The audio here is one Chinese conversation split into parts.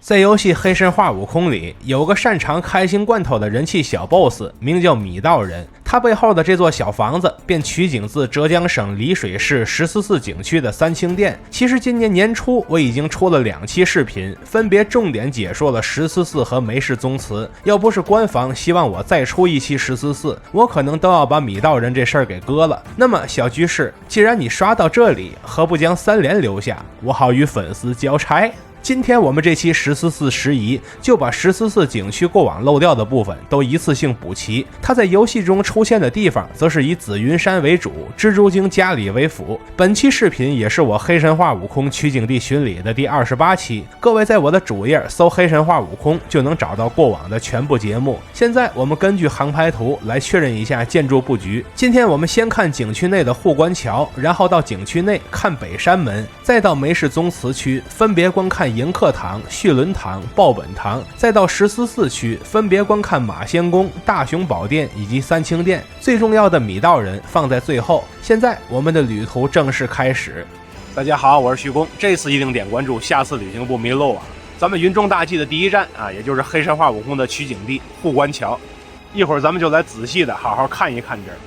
在游戏《黑神话：悟空》里，有个擅长开心罐头的人气小 BOSS， 名叫米道人。他背后的这座小房子便取景自浙江省丽水市14寺景区的三清殿。其实今年年初我已经出了2期视频，分别重点解说了14寺和梅氏宗祠。要不是官方希望我再出1期14寺，我可能都要把米道人这事儿给搁了。那么小居士，既然你刷到这里，何不将3连留下，我好与粉丝交差？今天我们这期14寺时宜就把14寺景区过往漏掉的部分都一次性补齐。它在游戏中出现的地方则是以紫云山为主，蜘蛛精家里为辅。本期视频也是我黑神话悟空取景地巡礼的第28期，各位在我的主页搜黑神话悟空就能找到过往的全部节目。现在我们根据航拍图来确认一下建筑布局。今天我们先看景区内的护关桥，然后到景区内看北山门，再到梅氏宗祠区分别观看迎客堂、续伦堂、报本堂，再到14寺区分别观看马仙宫、大雄宝殿以及三清殿，最重要的米道人放在最后。现在我们的旅途正式开始。大家好，我是徐工，这次一定点关注，下次旅行不迷路啊！咱们云中大计的第一站啊，也就是黑神话悟空的取景地护关桥，一会儿咱们就来仔细的好好看一看这儿。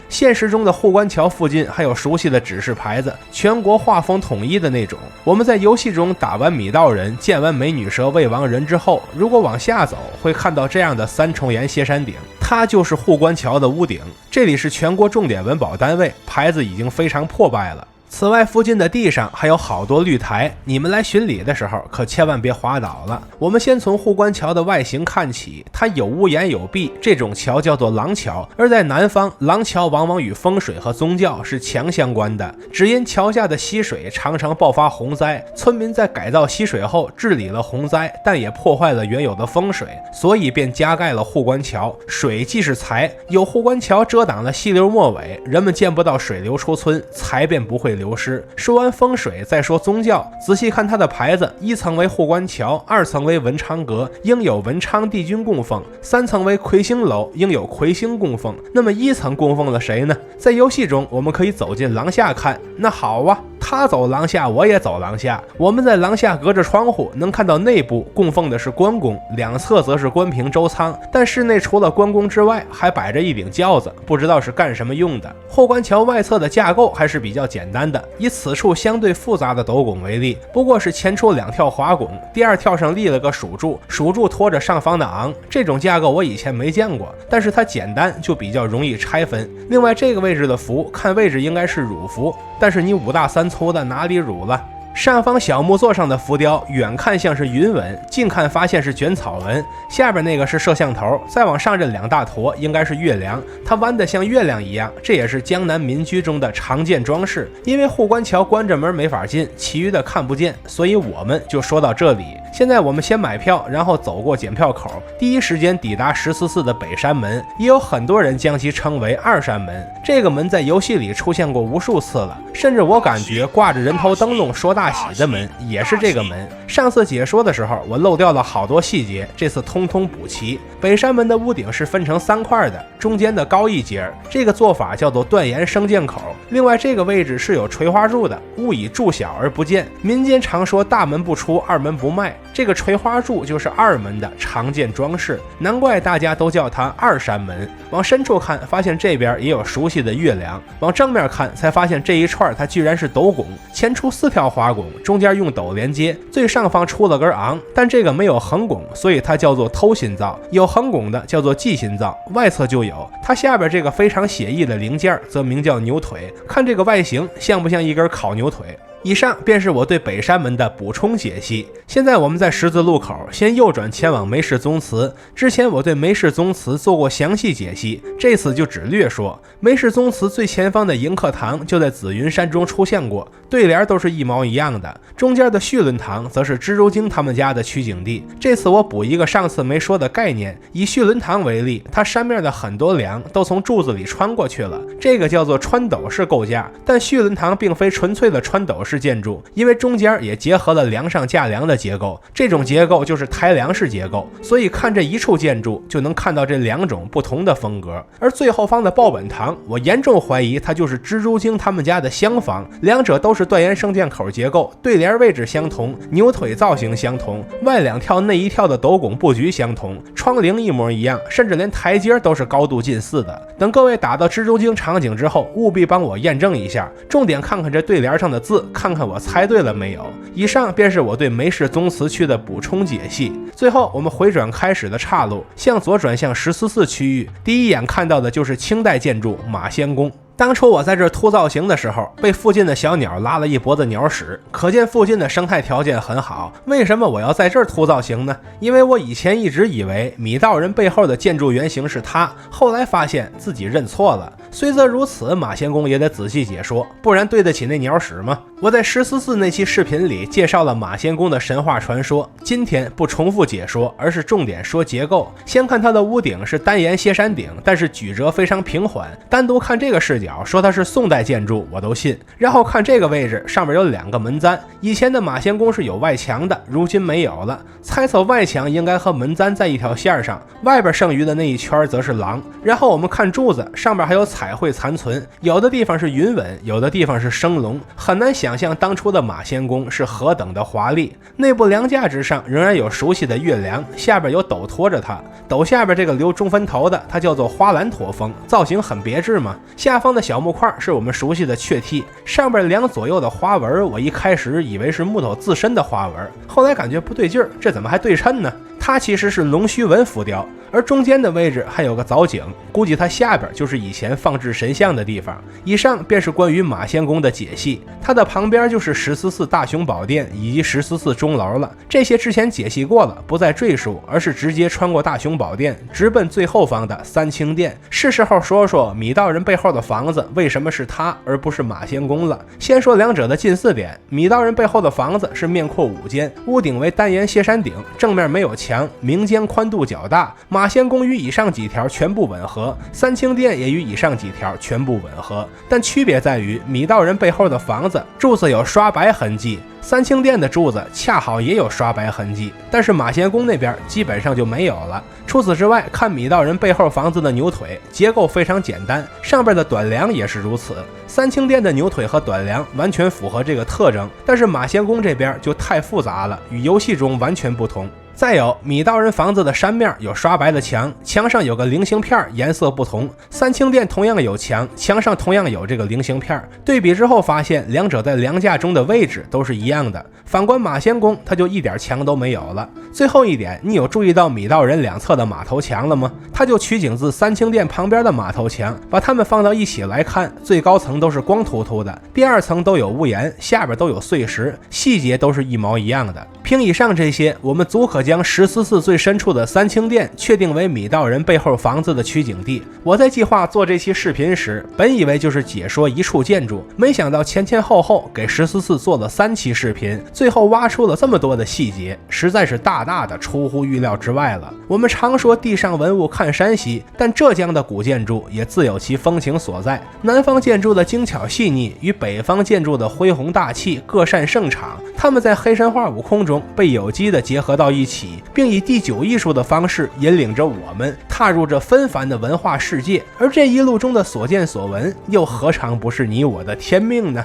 现实中的护关桥附近还有熟悉的指示牌子，全国画风统一的那种。我们在游戏中打完米道人、见完美女蛇魏王人之后，如果往下走，会看到这样的3重檐歇山顶，它就是护关桥的屋顶。这里是全国重点文保单位，牌子已经非常破败了。此外，附近的地上还有好多绿台，你们来巡礼的时候可千万别滑倒了。我们先从护关桥的外形看起，它有屋檐有壁，这种桥叫做廊桥。而在南方，廊桥往往与风水和宗教是强相关的。只因桥下的溪水常常爆发洪灾，村民在改造溪水后治理了洪灾，但也破坏了原有的风水，所以便加盖了护关桥。水即是财，有护关桥遮挡了溪流末尾，人们见不到水流出村，财便不会流失。说完风水，再说宗教。仔细看它的牌子，1层为护关桥，2层为文昌阁，应有文昌帝君供奉；3层为魁星楼，应有魁星供奉。那么1层供奉了谁呢？在游戏中我们可以走进廊下看。那好啊，他走廊下，我也走廊下。我们在廊下隔着窗户能看到内部供奉的是关公，两侧则是关平、周仓。但室内除了关公之外，还摆着一顶轿子，不知道是干什么用的。护关桥外侧的架构还是比较简单的，以此处相对复杂的斗拱为例，不过是前出2跳滑拱，第2跳上立了个属柱，属柱拖着上方的昂。这种架构我以前没见过，但是它简单，就比较容易拆分。另外这个位置的符，看位置应该是乳符，但是你5大3粗的哪里乳了？上方小木座上的浮雕，远看像是云纹，近看发现是卷草纹。下边那个是摄像头，再往上这2大坨应该是月亮，它弯得像月亮一样，这也是江南民居中的常见装饰。因为护关桥关着门没法进，其余的看不见，所以我们就说到这里。现在我们先买票，然后走过检票口，第一时间抵达14寺的北山门，也有很多人将其称为2山门。这个门在游戏里出现过无数次了，甚至我感觉挂着人头灯笼说大喜的门也是这个门。上次解说的时候我漏掉了好多细节，这次通通补齐。北山门的屋顶是分成3块的，中间的高1节，这个做法叫做断檐升剑口。另外这个位置是有垂花柱的，勿以柱小而不见。民间常说大门不出，二门不迈，这个垂花柱就是2门的常见装饰，难怪大家都叫它2山门。往深处看，发现这边也有熟悉的月亮，往正面看才发现这一串它居然是斗拱，前出4条滑拱，中间用斗连接，最上方出了根昂，但这个没有横拱，所以它叫做偷心灶。有横拱的叫做忌心灶，外侧就有。它下边这个非常写意的零件则名叫牛腿，看这个外形像不像一根烤牛腿？以上便是我对北山门的补充解析。现在我们在十字路口先右转前往梅氏宗祠。之前我对梅氏宗祠做过详细解析，这次就只略说。梅氏宗祠最前方的迎客堂就在紫云山中出现过，对联都是一毛一样的。中间的续伦堂则是蜘蛛精他们家的取景地。这次我补一个上次没说的概念，以续伦堂为例，它山面的很多梁都从柱子里穿过去了，这个叫做穿斗式构架。但续伦堂并非纯粹的穿斗式建筑，因为中间也结合了梁上架梁的结构，这种结构就是抬梁式结构，所以看这一处建筑就能看到这两种不同的风格。而最后方的报本堂，我严重怀疑它就是蜘蛛精他们家的厢房，两者都是断檐圣殿口结构，对联位置相同，牛腿造型相同，外两跳内一跳的斗拱布局相同，窗棂一模一样，甚至连台阶都是高度近似的。等各位打到蜘蛛精场景之后，务必帮我验证一下，重点看看这对联上的字，看看我猜对了没有。以上便是我对梅氏宗祠区的补充解析。最后我们回转开始的岔路，向左转向14/4区域，第一眼看到的就是清代建筑马仙宫。当初我在这凸造型的时候，被附近的小鸟拉了一脖子鸟屎，可见附近的生态条件很好。为什么我要在这儿凸造型呢？因为我以前一直以为米道人背后的建筑原型是他，后来发现自己认错了。虽则如此，马仙公也得仔细解说，不然对得起那鸟屎吗？我在14/4那期视频里介绍了马仙公的神话传说，今天不重复解说，而是重点说结构。先看它的屋顶是单檐歇山顶，但是曲折非常平缓，单独看这个视角说它是宋代建筑我都信。然后看这个位置，上面有2个门簪，以前的马仙宫是有外墙的，如今没有了，猜测外墙应该和门簪在一条线上，外边剩余的那一圈则是廊。然后我们看柱子，上面还有彩绘残存，有的地方是云纹，有的地方是升龙，很难想象当初的马仙宫是何等的华丽。内部梁架之上仍然有熟悉的月梁，下边有斗托着它，斗下边这个留中分头的，它叫做花篮驼峰，造型很别致嘛。下方的小木块是我们熟悉的雀替，上边梁左右的花纹，我一开始以为是木头自身的花纹，后来感觉不对劲儿，这怎么还对称呢？它其实是龙须纹浮雕，而中间的位置还有个藻井，估计它下边就是以前放置神像的地方。以上便是关于马仙宫的解析，它的旁边就是14/4大雄宝殿以及14/4钟楼了。这些之前解析过了，不再赘述，而是直接穿过大雄宝殿，直奔最后方的三清殿。是时候说说米道人背后的房子为什么是它而不是马仙宫了。先说两者的近似点，米道人背后的房子是面阔5间，屋顶为单檐歇山顶，正面没有墙，明间宽度较大。马仙宫与以上几条全部吻合，三清殿也与以上几条全部吻合，但区别在于米道人背后的房子柱子有刷白痕迹，三清殿的柱子恰好也有刷白痕迹，但是马仙宫那边基本上就没有了。除此之外，看米道人背后房子的牛腿结构非常简单，上边的短梁也是如此。三清殿的牛腿和短梁完全符合这个特征，但是马仙宫这边就太复杂了，与游戏中完全不同。再有，米道人房子的山面有刷白的墙，墙上有个菱形片，颜色不同。三清殿同样有墙，墙上同样有这个菱形片。对比之后发现，两者在梁架中的位置都是一样的。反观马仙宫，它就一点墙都没有了。最后一点，你有注意到米道人两侧的马头墙了吗？它就取景自三清殿旁边的马头墙，把它们放到一起来看，最高层都是光秃秃的，第二层都有屋檐，下边都有碎石，细节都是一毛一样的。凭以上这些，我们足可将14/4最深处的三清殿确定为米道人背后房子的取景地。我在计划做这期视频时，本以为就是解说一处建筑，没想到前前后后给14/4做了3期视频，最后挖出了这么多的细节，实在是大大的出乎预料之外了。我们常说地上文物看山西，但浙江的古建筑也自有其风情所在。南方建筑的精巧细腻与北方建筑的恢宏大气各擅胜场，他们在黑神话悟空中被有机的结合到一起，并以第9艺术的方式引领着我们踏入这纷繁的文化世界，而这一路中的所见所闻又何尝不是你我的天命呢？